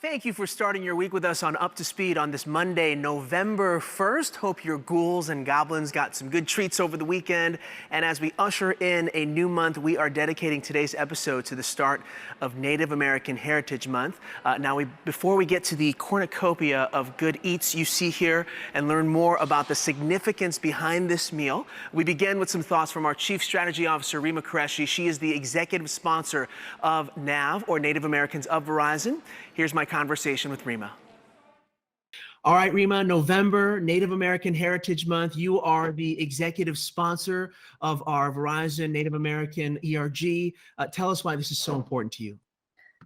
Thank you for starting your week with us on Up to Speed on this Monday, November 1st. Hope your ghouls and goblins got some good treats over the weekend. And as we usher in a new month, we are dedicating today's episode to the start of Native American Heritage Month. Before we get to the cornucopia of good eats you see here and learn more about the significance behind this meal, we begin with some thoughts from our Chief Strategy Officer, Rima. She is the executive sponsor of NAV, or Native Americans of Verizon. Here's my conversation with Rima. All right, Rima, November, Native American Heritage Month. You are the executive sponsor of our Verizon Native American ERG. Tell us why this is so important to you.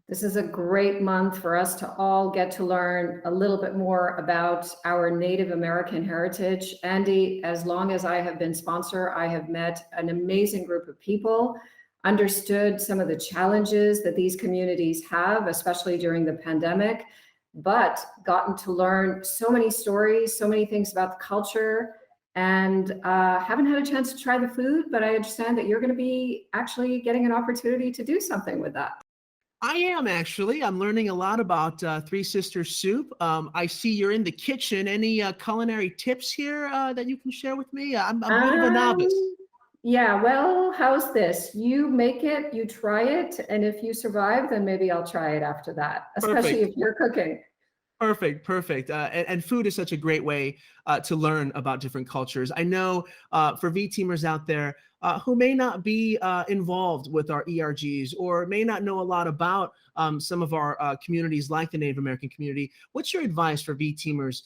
This is a great month for us to all get to learn a little bit more about our Native American heritage. Andy, as long as I have been sponsor, I have met an amazing group of people, understood some of the challenges that these communities have, especially during the pandemic, but gotten to learn so many stories, so many things about the culture, and haven't had a chance to try the food, but I understand that you're going to be actually getting an opportunity to do something with that. I am actually. I'm learning a lot about Three Sisters soup. I see you're in the kitchen. Any culinary tips here that you can share with me? I'm a bit of a novice. Yeah, well, how's this? You make it, you try it, and if you survive, then maybe I'll try it after that, especially if you're cooking. Perfect. And food is such a great way to learn about different cultures. I know for V-teamers out there who may not be involved with our ERGs or may not know a lot about some of our communities like the Native American community, what's your advice for V-teamers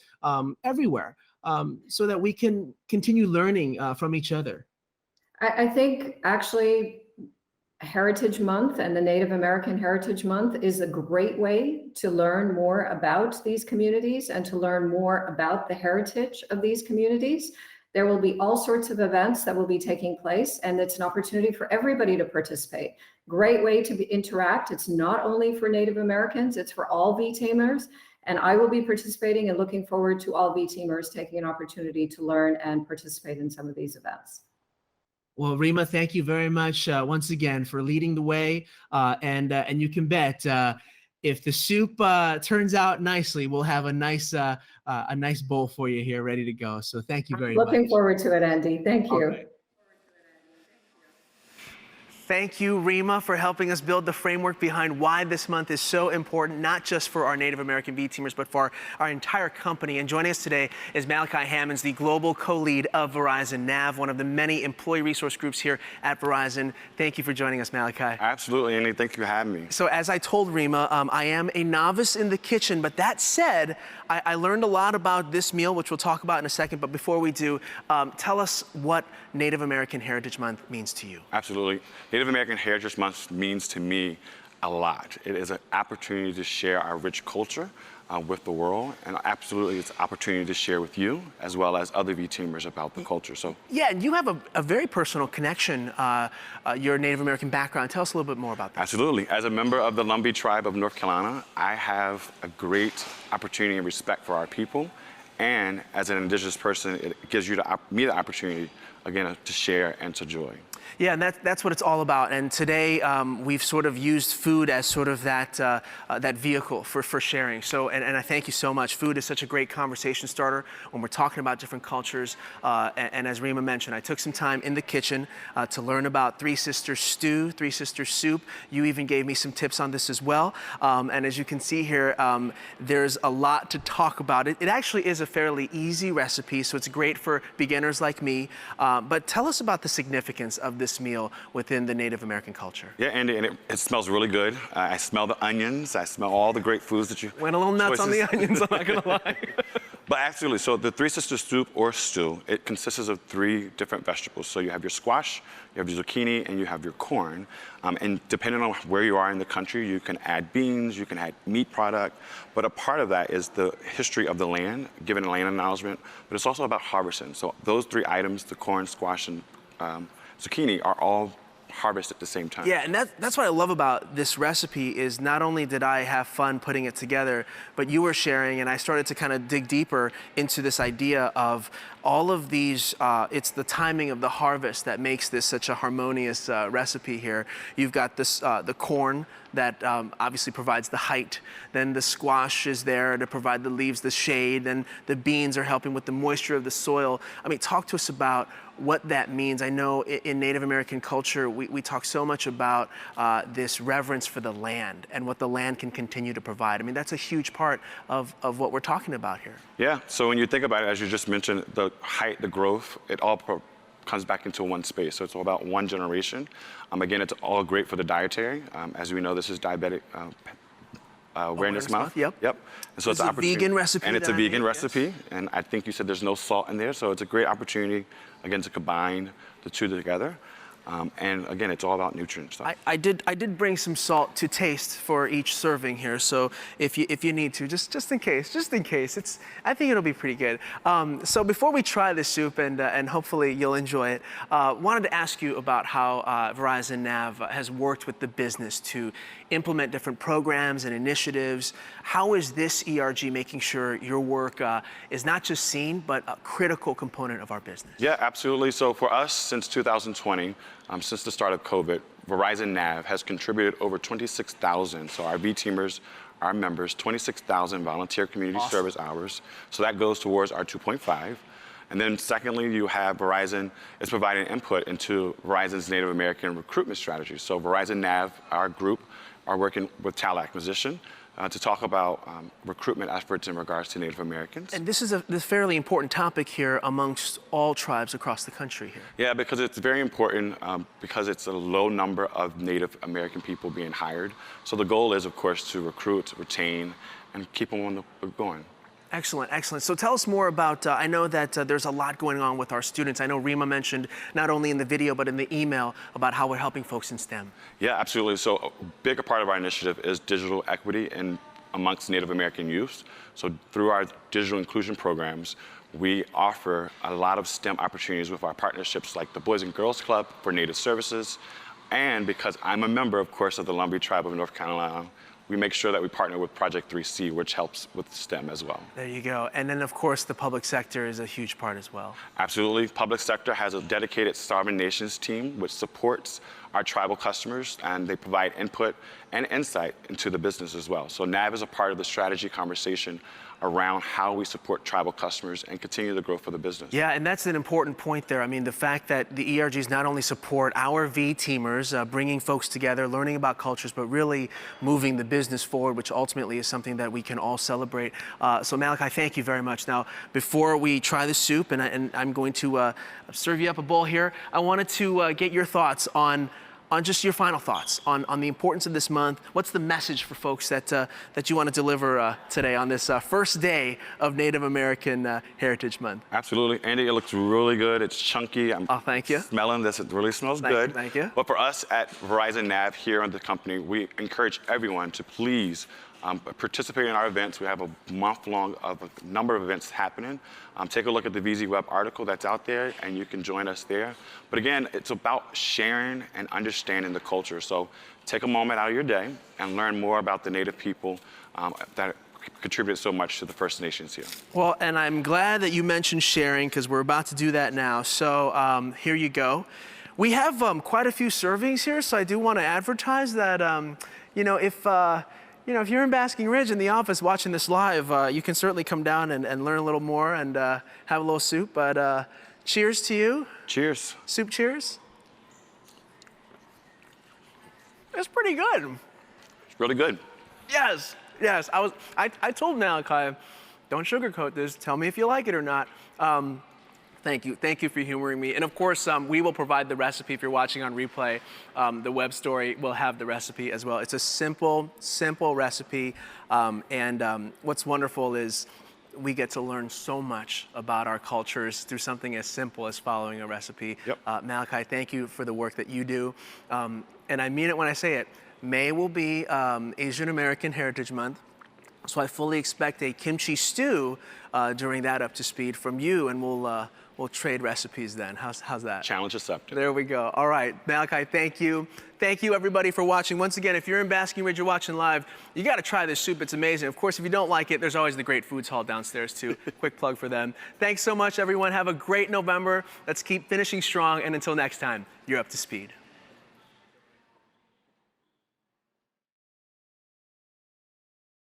everywhere so that we can continue learning from each other? I think actually Heritage Month and the Native American Heritage Month is a great way to learn more about these communities and to learn more about the heritage of these communities. There will be all sorts of events that will be taking place, and it's an opportunity for everybody to participate. Great way to interact. It's not only for Native Americans, it's for all V-teamers. And I will be participating and looking forward to all V-teamers taking an opportunity to learn and participate in some of these events. Well, Rima, thank you very much once again for leading the way. And you can bet if the soup turns out nicely, we'll have a nice bowl for you here ready to go. So thank you very much. Looking forward to it, Andy. Thank you. Okay. Thank you, Rima, for helping us build the framework behind why this month is so important, not just for our Native American V-teamers, but for our entire company. And joining us today is Malachi Hammonds, the global co-lead of Verizon NAV, one of the many employee resource groups here at Verizon. Thank you for joining us, Malachi. Absolutely, Andy. Thank you for having me. So as I told Rima, I am a novice in the kitchen, but that said, I learned a lot about this meal, which we'll talk about in a second. But before we do, tell us what Native American Heritage Month means to you. Absolutely. Native American Heritage Month means to me a lot. It is an opportunity to share our rich culture with the world, and absolutely it's an opportunity to share with you as well as other V-teamers about the culture. So yeah, and you have a very personal connection, your Native American background. Tell us a little bit more about that. Absolutely. As a member of the Lumbee tribe of North Carolina, I have a great opportunity and respect for our people, and as an Indigenous person, it gives me the opportunity, again, to share and to joy. Yeah, and that's what it's all about. And today we've sort of used food as sort of that that vehicle for sharing. So, and I thank you so much. Food is such a great conversation starter when we're talking about different cultures. And as Rima mentioned, I took some time in the kitchen to learn about Three Sisters stew, Three Sisters soup. You even gave me some tips on this as well. And as you can see here, there's a lot to talk about. It actually is a fairly easy recipe, so it's great for beginners like me. But tell us about the significance of this meal within the Native American culture. Yeah, Andy, and it smells really good. I smell the onions. I smell all the great foods that you... Went a little nuts on the onions, I'm not gonna lie. But absolutely, so the Three Sisters soup or stew, it consists of 3 different vegetables. So you have your squash, you have your zucchini, and you have your corn. And depending on where you are in the country, you can add beans, you can add meat product. But a part of that is the history of the land, giving a land acknowledgement, but it's also about harvesting. So those 3 items, the corn, squash, and zucchini, are all harvest at the same time. Yeah, and that's what I love about this recipe is not only did I have fun putting it together, but you were sharing, and I started to kind of dig deeper into this idea of all of these, it's the timing of the harvest that makes this such a harmonious recipe here. You've got this, the corn that obviously provides the height. Then the squash is there to provide the leaves, the shade. Then the beans are helping with the moisture of the soil. I mean, talk to us about what that means. I know in Native American culture, we talk so much about this reverence for the land and what the land can continue to provide. I mean, that's a huge part of what we're talking about here. Yeah, so when you think about it, as you just mentioned, the height, the growth, it all comes back into one space. So it's all about one generation. Again, it's all great for the dietary. As we know, this is diabetic awareness month. Yep. And so it's an opportunity. Vegan recipe. And it's a vegan recipe. Yes. And I think you said there's no salt in there. So it's a great opportunity, again, to combine the two together. And again, it's all about nutrients. So. I did bring some salt to taste for each serving here, so if you need to, just in case, I think it'll be pretty good. So before we try this soup and hopefully you'll enjoy it, wanted to ask you about how Verizon NAV has worked with the business to implement different programs and initiatives. How is this ERG making sure your work is not just seen, but a critical component of our business? Yeah, absolutely. So for us, since 2020, since the start of COVID, Verizon NAV has contributed over 26,000. So our V-teamers, our members, 26,000 volunteer community service hours. So that goes towards our 2.5. And then secondly, you have Verizon is providing input into Verizon's Native American recruitment strategy. So Verizon NAV, our group, are working with talent acquisition to talk about recruitment efforts in regards to Native Americans. And this is a fairly important topic here amongst all tribes across the country here. Yeah, because it's very important because it's a low number of Native American people being hired. So the goal is, of course, to recruit, retain, and keep them going. Excellent, excellent. So tell us more about, I know that there's a lot going on with our students. I know Rima mentioned not only in the video, but in the email about how we're helping folks in STEM. Yeah, absolutely. So a bigger part of our initiative is digital equity amongst Native American youth. So through our digital inclusion programs, we offer a lot of STEM opportunities with our partnerships like the Boys and Girls Club for Native Services. And because I'm a member, of course, of the Lumbee tribe of North Carolina, we make sure that we partner with Project 3C, which helps with STEM as well. There you go. And then, of course, the public sector is a huge part as well. Absolutely. Public sector has a dedicated Starving Nations team, which supports our tribal customers, and they provide input and insight into the business as well. So NAV is a part of the strategy conversation around how we support tribal customers and continue the growth of the business. Yeah, and that's an important point there. I mean, the fact that the ERGs not only support our V-teamers, bringing folks together, learning about cultures, but really moving the business forward, which ultimately is something that we can all celebrate. So Malachi, thank you very much. Now, before we try the soup, and I'm going to serve you up a bowl here, I wanted to get your thoughts on just your final thoughts on the importance of this month. What's the message for folks that you want to deliver today on this first day of Native American Heritage Month? Absolutely. Andy, it looks really good. It's chunky. Oh, thank you. Smelling this. It really smells good. Thank you. But for us at Verizon NAV here on the company, we encourage everyone to please participate in our events. We have a month-long of a number of events happening. Take a look at the VZ Web article that's out there, and you can join us there. But again, it's about sharing and understanding the culture. So take a moment out of your day and learn more about the Native people that contributed so much to the First Nations here. Well, and I'm glad that you mentioned sharing, because we're about to do that now. So here you go. We have quite a few servings here, so I do want to advertise that, if you're in Basking Ridge in the office watching this live, you can certainly come down and learn a little more and have a little soup. But cheers to you. Cheers. Soup cheers. It's pretty good. It's really good. Yes. I told Malachi, don't sugarcoat this. Tell me if you like it or not. Thank you for humoring me. And of course, we will provide the recipe if you're watching on replay. The web story will have the recipe as well. It's a simple recipe. What's wonderful is we get to learn so much about our cultures through something as simple as following a recipe. Yep. Malachi, thank you for the work that you do. And I mean it when I say it. May will be Asian American Heritage Month. So I fully expect a kimchi stew during that up to speed from you, and we'll we'll trade recipes then. How's that? Challenge accepted. There we go. All right, Malachi, thank you. Thank you, everybody, for watching. Once again, if you're in Basking Ridge, you're watching live, you got to try this soup. It's amazing. Of course, if you don't like it, there's always the Great Foods Hall downstairs, too. Quick plug for them. Thanks so much, everyone. Have a great November. Let's keep finishing strong. And until next time, you're up to speed.